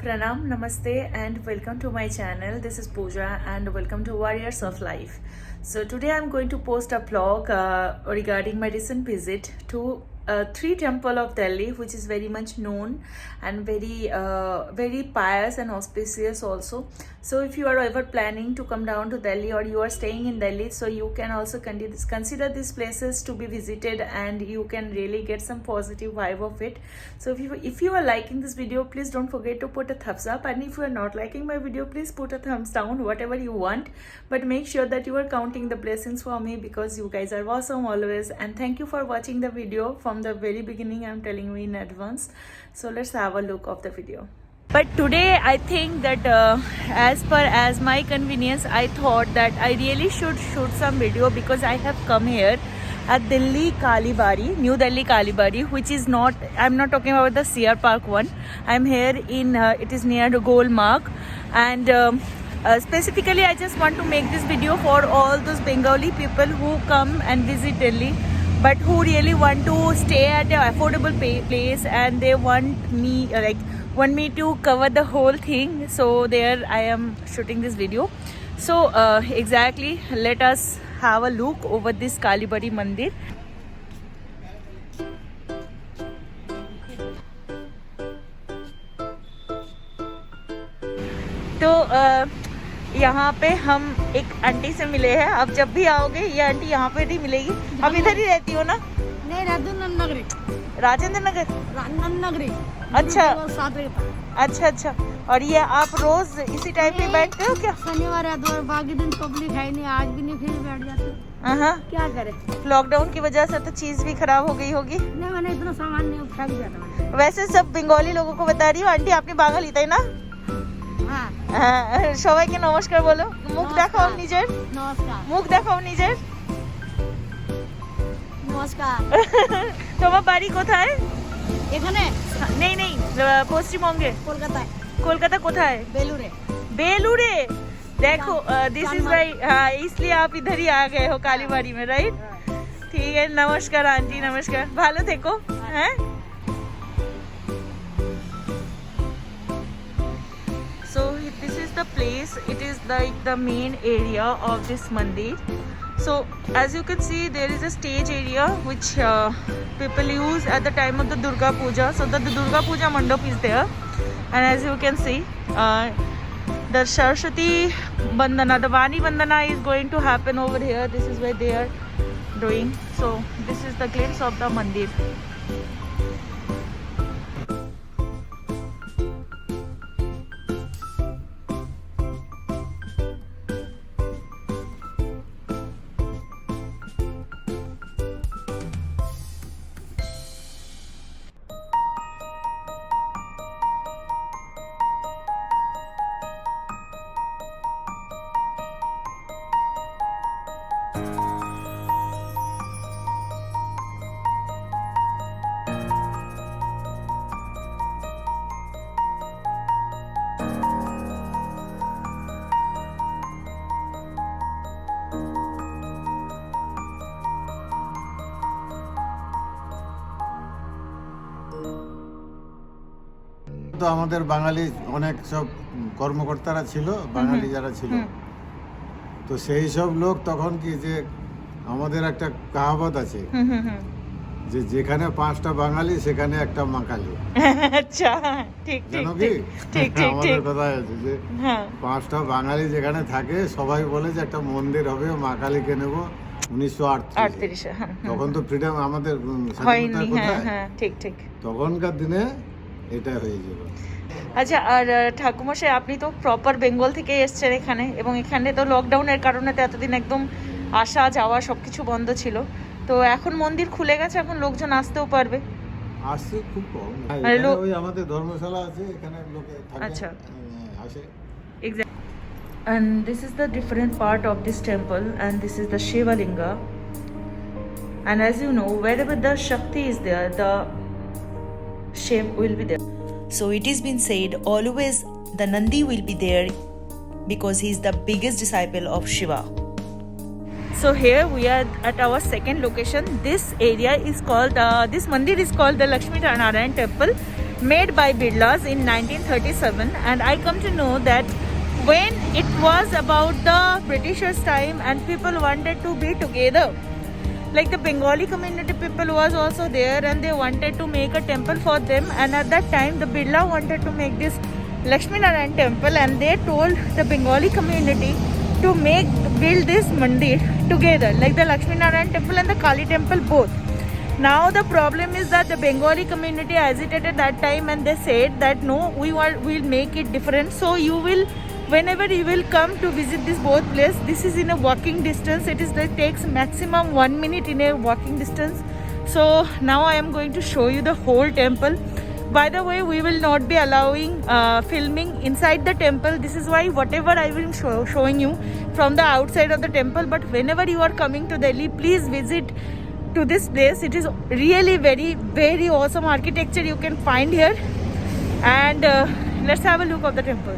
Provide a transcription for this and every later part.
Pranam, Namaste, and welcome to my channel. This is Pooja, and welcome to Warriors of Life. So today I'm going to post a vlog regarding my recent visit to three temple of Delhi, which is very much known and very pious and auspicious also. So if you are ever planning to come down to Delhi or you are staying in Delhi, so you can also consider these places to be visited, and you can really get some positive vibe of it. So if you are liking this video, please don't forget to put a thumbs up, and if you are not liking my video, please put a thumbs down, whatever you want, but make sure that you are counting the blessings for me, because you guys are awesome always. And thank you for watching the video from the very beginning. I'm telling you in advance. So let's have a look of the video. But today I think that as per as my convenience, I thought that I really should shoot some video, because I have come here at Delhi Kalibari, New Delhi Kalibari, which is not, I'm not talking about the CR Park one. I'm here in, it is near the Golmarg, and specifically I just want to make this video for all those Bengali people who come and visit Delhi, but who really want to stay at an affordable place, and they want me to cover the whole thing. So there I am shooting this video. So exactly, let us have a look over this Kalibari Mandir. तो यहाँ पे हम एक aunty से मिले हैं. अब जब भी आओगे ये आंटी यहाँ पे नहीं मिलेगी. अब इधर ही रहती हो ना? नहीं, राजेंद्र नगर. नगरी. अच्छा अच्छा. और ये आप रोज इसी टाइम पे बैठते हो क्या? शनिवार एतवार बाकी दिन पब्लिक है नहीं, आज भी नहीं, फिर बैठ जाते. क्या करे, लॉकडाउन की वजह से तो चीज भी खराब हो गई होगी. नहीं, मैंने इतना सामान नहीं उठा के जाता. वैसे सब बंगाली लोगों को बता रही हूँ, आंटी आपने बांगाली ताई ना? সবাইকে নমস্কার বলো. মুখ দেখাও নিজের. নমস্কার. মুখ দেখাও নিজের. নমস্কার. তোমার বাড়ি কোথায়? এখানে নেই পশ্চিমবঙ্গে. কলকাতায়. কলকাতা কোথায়? बेलूरे. देखो दिस इज वाई, इसलिए आप इधर ही आ गए हो कालीबाड़ी में, राइट? ठीक है. नमस्कार आंटी, नमस्कार. ভালো থেকো. হ্যাঁ. So this is the place. It is like the main area of this mandir. So as you can see, there is a stage area which people use at the time of the Durga Puja. So the Durga Puja mandap is there, and as you can see, the Saraswati Bandana, the Vani Bandana is going to happen over here. This is where they are doing. So this is the glimpse of the mandir. তো আমাদের বাঙালি অনেক সব কর্মকর্তারা ছিল, বাঙালি যারা ছিল, তো সেই সব লোক তখন কি যে আমাদের একটা কাহাবত আছে যে যেখানে 5টা বাঙালি সেখানে একটা মাকালি. আচ্ছা, ঠিক ঠিক জানো কি? ঠিক ঠিক আমাদের কথা আছে যে 5টা বাঙালি যেখানে থাকে সবাই বলে যে একটা মন্দির হবে, মা কালীকে নেব. 1938 তখন তো ফ্রিডম আমাদের স্বাধীনতার কোথায়, ঠিক ঠিক তখনকার দিনে এটা হয়ে যাবে. আচ্ছা, আর ঠাকুমশাই আপনি তো প্রপার বেঙ্গল থেকে এসেছেন এখানে, এবং এখানে তো লকডাউনের কারণে তো এতদিন একদম আসা যাওয়া সবকিছু বন্ধ ছিল. তো এখন মন্দির খুলে গেছে, এখন লোকজন আসতেও পারবে. আসছে খুব কম. ওই আমাদের ধর্মশালা আছে, এখানে লোকে থাকে. আচ্ছা, আসে. Exactly. And this is the different part of this temple, and this is the Shiva Linga. And as you know, wherever the Shakti is there, the Shiv will be there. So it is been said always the Nandi will be there, because he is the biggest disciple of Shiva. So here we are at our second location. This area is called, this mandir is called the Lakshmi Narayan Temple, made by Birlas in 1937, and I come to know that when it was about the Britishers' time and people wanted to be together, like the Bengali community people was also there and they wanted to make a temple for them, and at that time the Birla wanted to make this Lakshmi Narayan temple, and they told the Bengali community to build this mandir together, like the Lakshmi Narayan temple and the Kali temple both. Now the problem is that the Bengali community hesitated that time and they said that no, we'll make it different. So you will, whenever you will come to visit this both place, this is in a walking distance. It takes maximum 1 minute in a walking distance. So now I am going to show you the whole temple. By the way, we will not be allowing filming inside the temple. This is why whatever I will showing you from the outside of the temple. But whenever you are coming to Delhi, please visit to this place. It is really very, very awesome architecture you can find here. And let's have a look of the temple.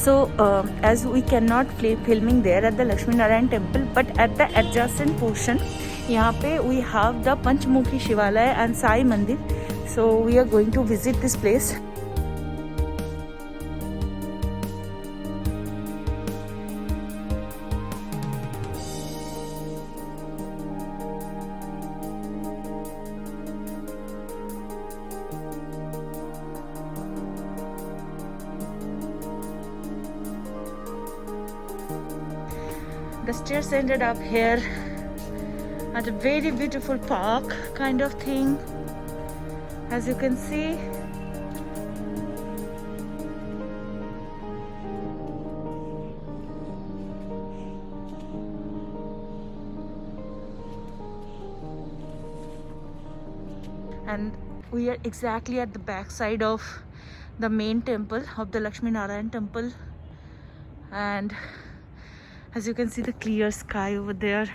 So as we cannot filming there at the Lakshmi Narayan temple, but at the adjacent portion, यहाँ पे we have the Panchmukhi Shivalaya and Sai Mandir. So we are going to visit this place. The stairs ended up here at a very beautiful park kind of thing, as you can see. And we are exactly at the back side of the main temple of the Lakshmi Narayan temple, and as you can see the clear sky over there,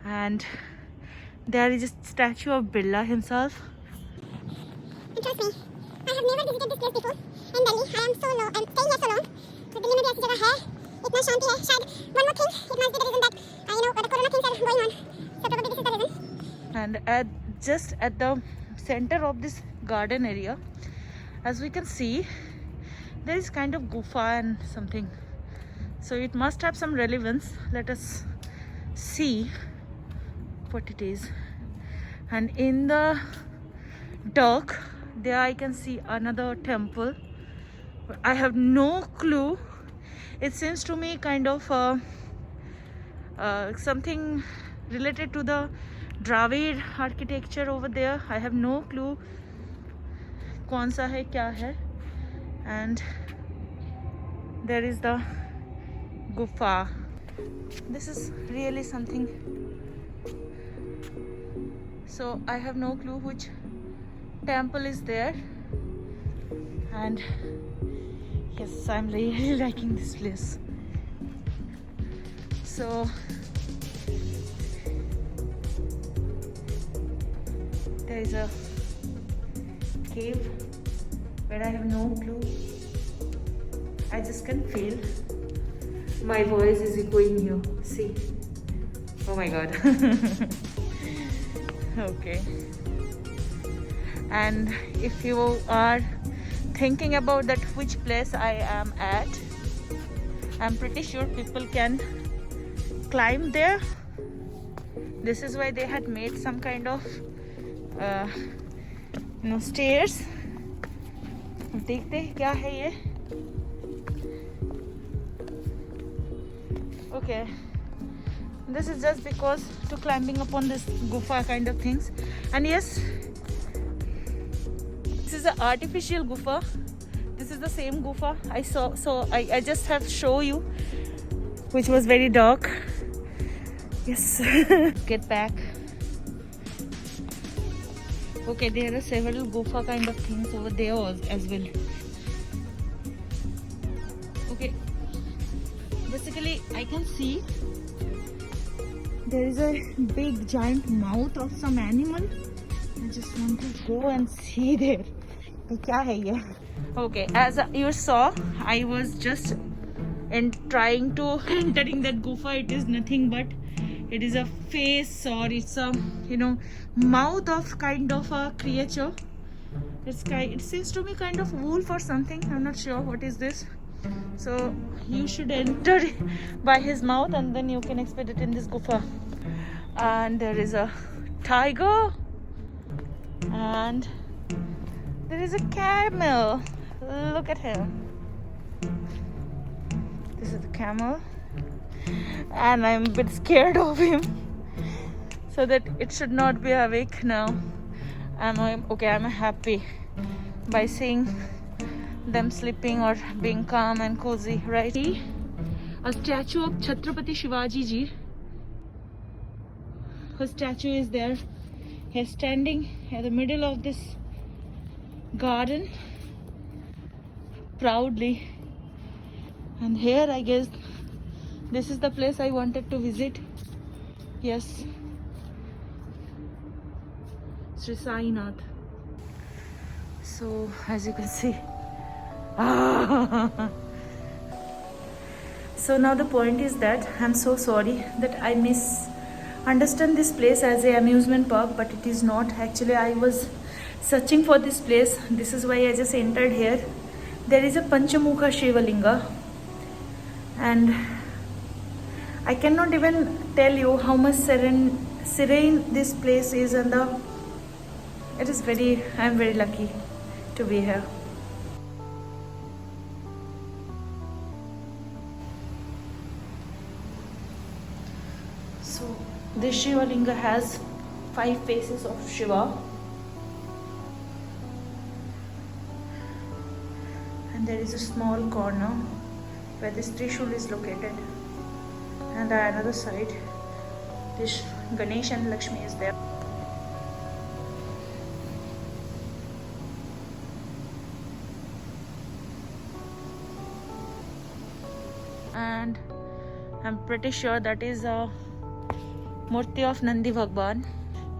and there is a statue of Birla himself. And trust me, I have never visited this place before in Delhi. I am so low. I'm staying here so long. तो दिल्ली में भी ऐसी जगह है, इतना शांति है. शायद one more thing, it must be the reason that the corona things are going on. So probably this is the reason. And just at the center of this garden area, as we can see, there is kind of gufa and something. So it must have some relevance. Let us see what it is. And in the dark, there I can see another temple. I have no clue. It seems to me kind of something related to the Dravid architecture over there. I have no clue कौन सा है क्या है. And there is the gufa. This is really something. So I have no clue which temple is there. And yes, I'm really liking this place. So there is a cave where I have no clue. I just can feel my voice is echoing here. See? Oh my god. Okay. And if you are thinking about that which place I am at, I'm pretty sure people can climb there. This is why they had made some kind of stairs. देखते हैं क्या है ये. Okay, this is just because to climbing upon this gufa kind of things. And yes, this is an artificial gufa. This is the same gufa I saw, so I just have to show you, which was very dark. Yes. Get back Okay, there are several gufa kind of things over there as well. Okay, basically I can see there is a big giant mouth of some animal. I just want to go and see there. Kya hai ye? Okay, as you saw, I was just trying to entering that gufa. It is nothing but it is a face, or it's a mouth of kind of a creature. It seems to me kind of wolf or something. I'm not sure what is this. So you should enter by his mouth and then you can expect it in this gufa. And there is a tiger and there is a camel. Look at him. This is the camel and I'm a bit scared of him, so that it should not be awake now. I'm happy by seeing them sleeping or being calm and cozy, right? A statue of Chhatrapati Shivaji ji. Her statue is there. He's standing at the middle of this garden proudly. And here, I guess, this is the place I wanted to visit. Yes. Sri Sai Nath. So, as you can see. So now the point is that I'm so sorry that I misunderstand this place as an amusement park, but it is not. Actually, I was searching for this place. This is why I just entered here. There is a Panchamukha Shivalinga, and I cannot even tell you how much serene this place is, and I'm very lucky to be here. So this Shivalinga has 5 faces of Shiva, and there is a small corner where this Trishul is located, and on another side this Ganesh and Lakshmi is there. And I'm pretty sure that is a Murti of Nandi Bhagwan.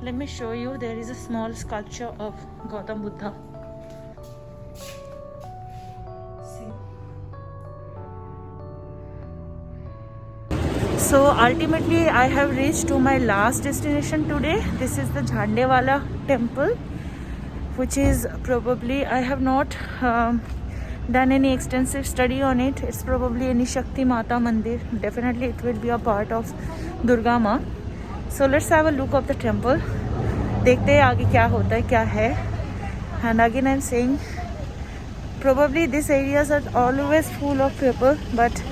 Let me show you. There is a small sculpture of Gautam Buddha. See. So ultimately I have reached to my last destination today. This is the Jhandewala temple, which is probably, I have not done any extensive study on it. It's probably any Shakti Mata Mandir. Definitely it will be a part of Durga Ma. So let's have a look of the temple. देखते हैं आगे क्या होता है, क्या है. And again I'm saying, probably these areas are always full of people, but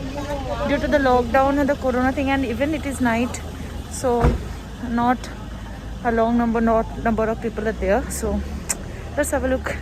due to the lockdown and the corona thing, and even it is night, so not a long number of people are there. So let's have a look.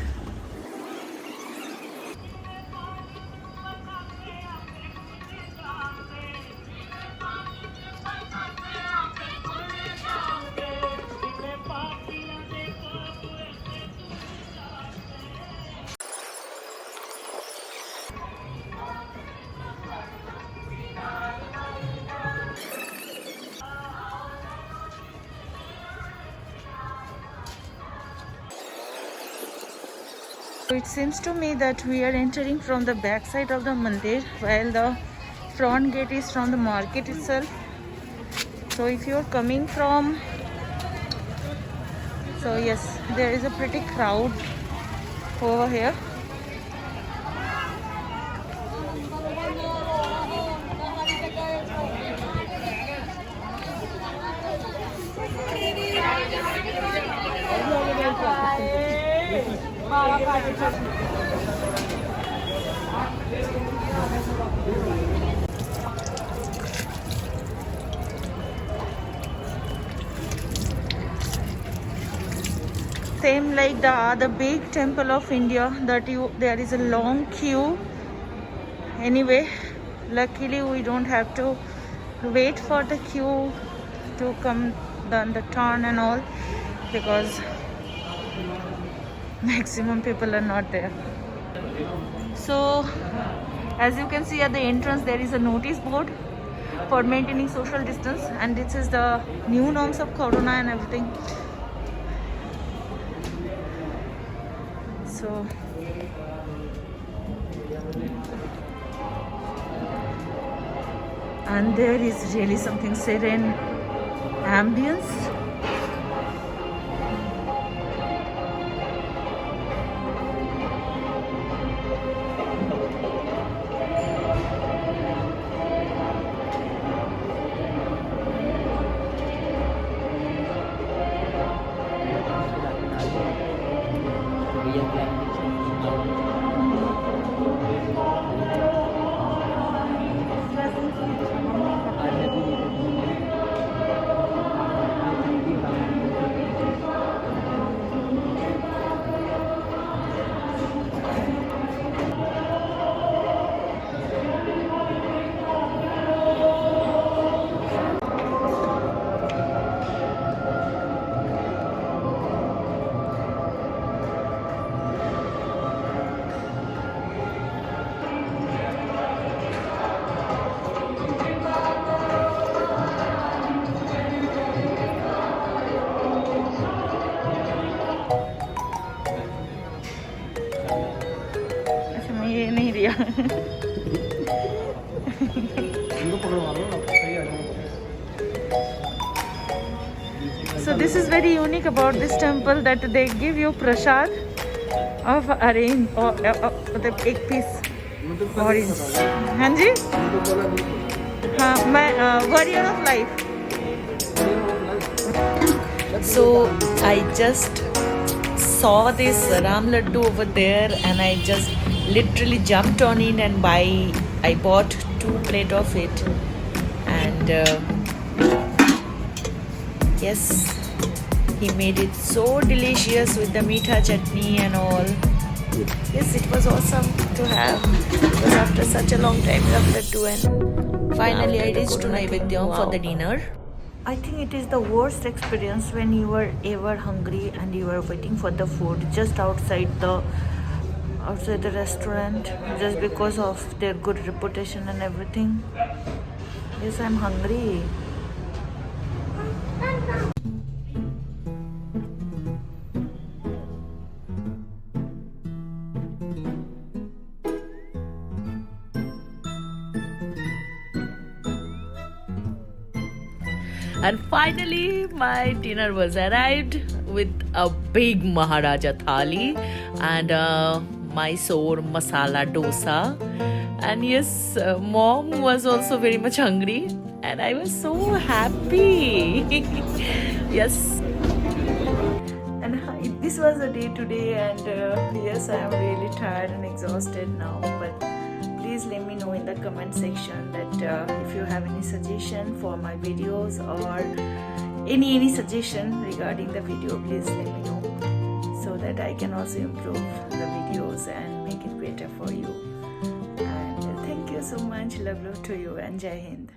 It seems to me that we are entering from the back side of the mandir, while the front gate is from the market itself. So if you are coming from, so yes, there is a pretty crowd over here. Same like the other big temple of India, there is a long queue. Anyway, luckily we don't have to wait for the queue to come down the turn and all, because Maximum people are not there. So, as you can see at the entrance, there is a notice board for maintaining social distance, and this is the new norms of corona and everything. So, and there is really something serene ambience. ये नहीं दिया. So this is very unique about this temple, that they give you prasad of orange or मतलब एक piece orange. हाँ जी. हाँ मैं warrior of life. So I just saw this Ram Laddu over there, and I just literally jumped on it and I bought 2 plates of it, and yes, he made it so delicious with the meetha chutney and all. Yes, it was awesome to have, because after such a long time Ram Laddu, and finally I reached to Naivedyam for the dinner. I think it is the worst experience when you are ever hungry and you are waiting for the food just outside the restaurant, just because of their good reputation and everything. Yes, I'm hungry. And finally, my dinner was arrived with a big Maharaja thali and Mysore masala dosa. And yes, mom was also very much hungry, and I was so happy. Yes. And this was a day today, and yes, I am really tired and exhausted now. But please let me know in the comment section that if you have any suggestion for my videos or any suggestion regarding the video, please let me know, so that I can also improve the videos and make it better for you. And thank you so much. Love to you, and Jai Hind.